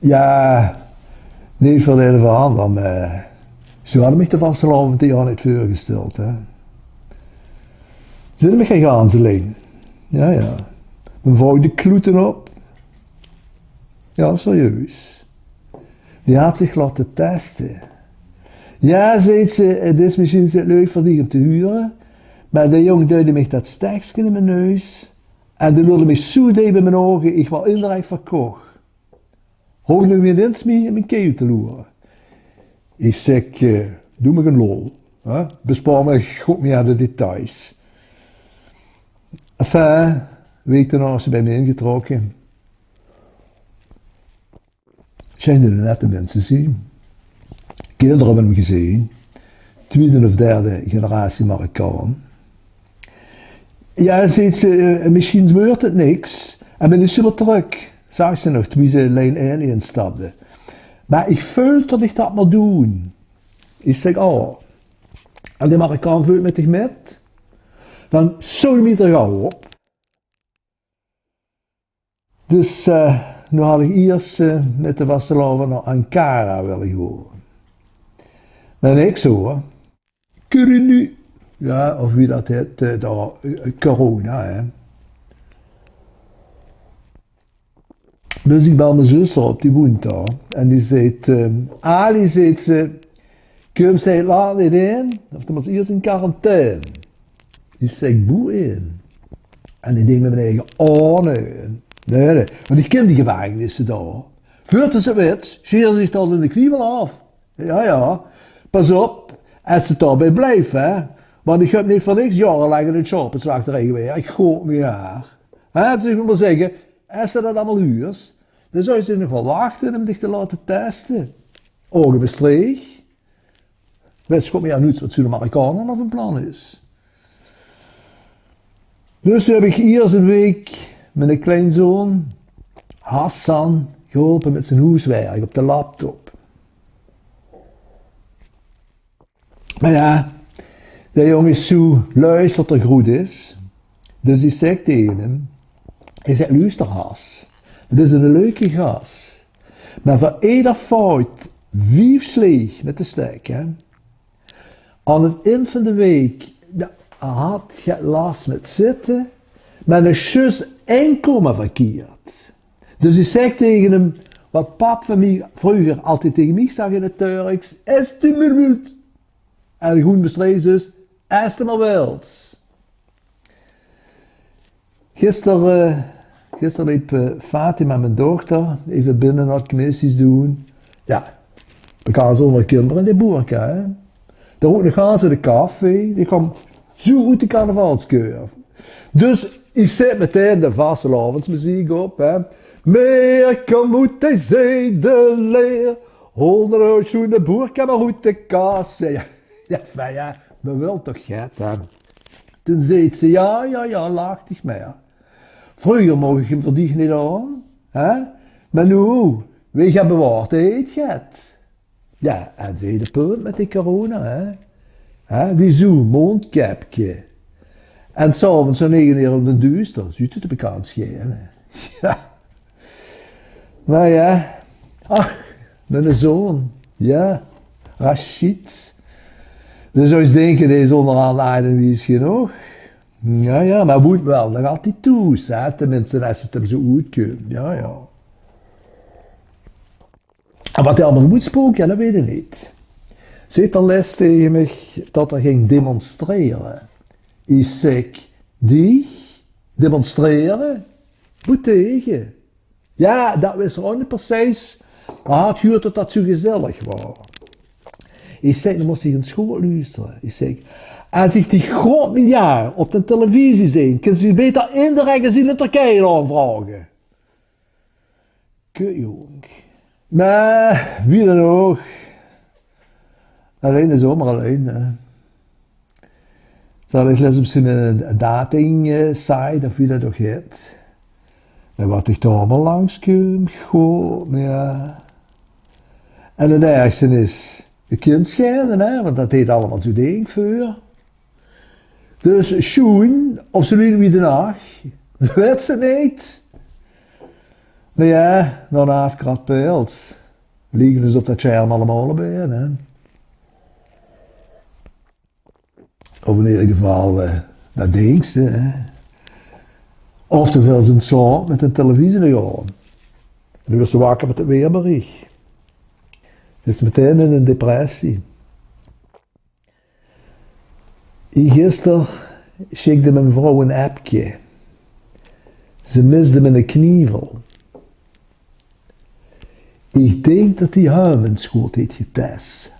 Ja, niet verleden van, maar ze hadden me de vastelavond die jaar niet voorgesteld. Hè. Zitten me geen ganzeling. Ja, ja. Mijn vrouw de kloeten op. Ja, serieus. Die had zich laten testen. Ja, zei ze, het is misschien leuk voor die om te huren, maar de jongen duwde mij dat stekje in mijn neus en die wilde mij zo diep in mijn ogen, ik was indirect verkocht. Hoef me weer eens mee in mijn keel te loeren. Ik zeg, doe me een lol. Hè? Bespaar me goed meer de details. Enfin, week daarna is ze bij me ingetrokken. Schijnen er nette mensen zien. Kinderen hebben hem gezien. Tweede of derde generatie Marokkaan. Ja, zei ze, misschien gebeurt het niks. En ben ik super terug. Zag ze nog, toen ze lijn 1 instapte. Maar ik voel dat ik dat moet doen. Ik zeg, oh. En die Marokkaan voelt met zich met. Dan zo'n meter gauw op. Dus nu had ik eerst met de vastelavond naar Ankara willen gaan. Maar niks hoor. Kun je nu? Ja, of wie dat heet, corona hè. Dus ik bel mijn zuster op, die woont daar. En die zegt, Ali zegt ze, kom zij laat niet in, of dan was eerst in quarantaine. Ik zeg, boe in. En ik denk met mijn eigen, oh nee. Nee, want ik ken die gevangenissen daar. Voordat ze wet, scheren zich dan in de knievel af. Ja, ja. Pas op, als ze daarbij blijft, hè. Want ik heb niet voor niks jarenlang in het shoppingslachterij geweest. Ik goot me haar. Hè, dus ik moet maar zeggen, als ze dat allemaal huurt, dan zou je ze nog wel wachten om zich te laten testen. Ogen bestreeg. Weet je komt me aan uit wat zo'n Amerikanen of een plan is. Dus toen heb ik eerst een week met een kleinzoon, Hassan, geholpen met zijn huiswerk op de laptop. Maar ja, de jongen is zo luistert er goed is. Dus ik zeg tegen hem, hij zegt, luister Has, het is een leuke gast. Maar voor ieder fout 5 sleeg met de stek, hè. Aan het eind van de week had je last met zitten, maar een zus inkomen verkeerd. Dus ik zeg tegen hem, wat pap van mij vroeger altijd tegen mij zag in het Turks, is tu maar wilt. En goed bestreed dus, is tu maar wilt. Gisteren liep Fatima, mijn dochter, even binnen wat commissies doen. Ja, we gaan zonder kinderen in de boerka, hè. Dan gaan ze de koffie, die komt zo uit de carnavalskeur. Dus ik zet meteen de vastelavondsmuziek op, hè. Meer kan moeten zijn de leer, 100 schoen de boerka maar uit de kaas. Ja, we wil toch gek, hè. Toen zei ze, ja, lacht ik meer. Vroeger mocht ik hem verdienen niet aan, hè. Maar nu, wie gaat bewaard eet het. Ja, en zei de punt met die corona, hè. Wieso, mondkapje. En s'avonds zo 9 uur op de duister, ziet het de bekend schijnen. Ja. Maar ja, ach, mijn zoon, ja, Rashid. Dus zou je denken, deze onderaan aarden wie is genoeg. Ja, maar moet wel, dan gaat hij toe, hè. Tenminste, als het hem zo uitkomt, ja. En wat hij allemaal moet spoken, ja, dat weet ik niet. Zegt dan les tegen me dat er ging demonstreren. Ik zeg, die demonstreren? Moet tegen. Ja, dat was er niet precies. Maar het huurt dat zo gezellig was. Ik zeg, dan moest hij in school luisteren. Ik zeg, als ik die groot miljard op de televisie zie, kunnen ze beter indirect zien in Turkije aanvragen. Kut, jong. Maar, wie dan ook. Alleen de zomer alleen. Zal ik les op zo'n dating site of wie dat ook heet. En wat ik daar allemaal langs kom, goh, ja. En het ergste is, de kind scheiden, hè, want dat heet allemaal zo ding voor. Dus schoen, of zo wie de nacht, weet ze niet. Maar ja, na een half grad pils liggen dus op dat scherm allemaal bij. Hè? Of in ieder geval dat dingste. Hè? Oftewel zijn zoon met een televisie aan. Nu is ze wakker met het weerbericht. Zit ze meteen in een depressie. Gisteren schikte mijn vrouw een appje. Ze misde mijn knievel. Ik denk dat die Hermans goed heeft getest.